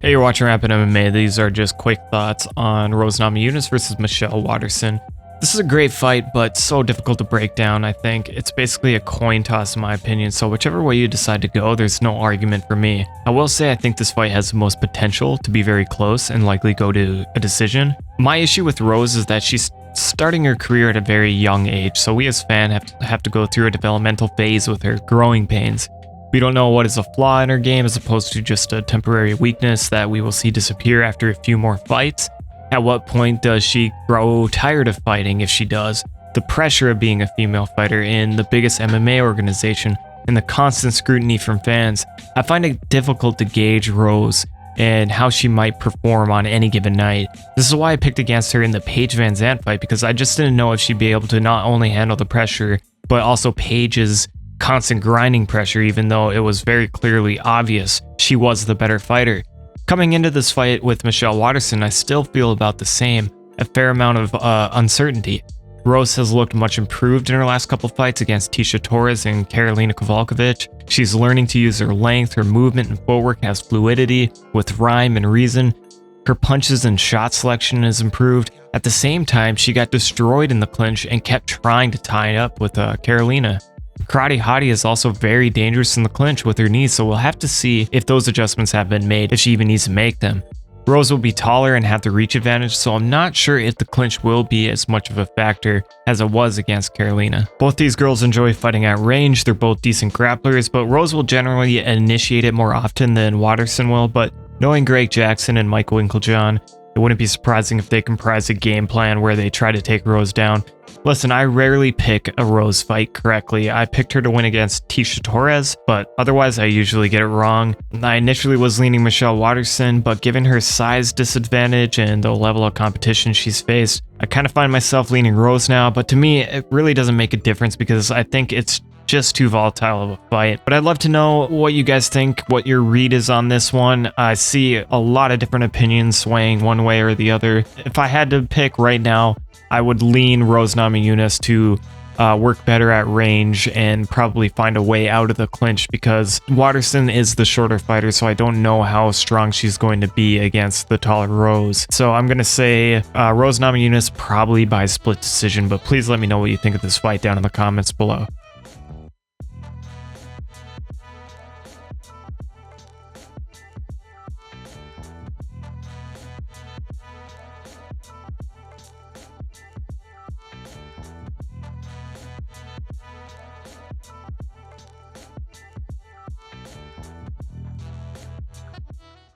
Hey, you're watching Rapid MMA. These are just quick thoughts on Rose Namajunas versus Michelle Waterson. This is a great fight, but so difficult to break down, I think. It's basically a coin toss in my opinion, so whichever way you decide to go, there's no argument for me. I will say I think this fight has the most potential to be very close and likely go to a decision. My issue with Rose is that she's starting her career at a very young age, so we as fans have to go through a developmental phase with her, growing pains. We don't know what is a flaw in her game as opposed to just a temporary weakness that we will see disappear after a few more fights. At what point does she grow tired of fighting if she does? The pressure of being a female fighter in the biggest MMA organization and the constant scrutiny from fans. I find it difficult to gauge Rose and how she might perform on any given night. This is why I picked against her in the Paige Van Zandt fight, because I just didn't know if she'd be able to not only handle the pressure, but also Paige's constant grinding pressure, even though it was very clearly obvious she was the better fighter. Coming into this fight with Michelle Waterson, I still feel about the same, a fair amount of uncertainty. Rose has looked much improved in her last couple fights against Tecia Torres and Karolina Kowalkiewicz. She's learning to use her length, her movement and footwork has fluidity with rhyme and reason. Her punches and shot selection has improved. At the same time, she got destroyed in the clinch and kept trying to tie it up with Karolina. Karate Hottie is also very dangerous in the clinch with her knees, so we'll have to see if those adjustments have been made, if she even needs to make them. Rose will be taller and have the reach advantage, so I'm not sure if the clinch will be as much of a factor as it was against Karolina. Both these girls enjoy fighting at range, they're both decent grapplers, but Rose will generally initiate it more often than Waterson will, but knowing Greg Jackson and Mike Winkeljohn, it wouldn't be surprising if they comprise a game plan where they try to take Rose down. Listen, I rarely pick a Rose fight correctly. I picked her to win against Tecia Torres, but otherwise I usually get it wrong. I initially was leaning Michelle Waterson, but given her size disadvantage and the level of competition she's faced, I kind of find myself leaning Rose now, but to me, it really doesn't make a difference because I think it's just too volatile of a fight. But I'd love to know what you guys think, what your read is on this one. I see a lot of different opinions swaying one way or the other. If I had to pick right now, I would lean Rose Namajunas to work better at range and probably find a way out of the clinch because Waterson is the shorter fighter, so I don't know how strong she's going to be against the taller Rose. So I'm going to say Rose Namajunas probably by split decision, but please let me know what you think of this fight down in the comments below.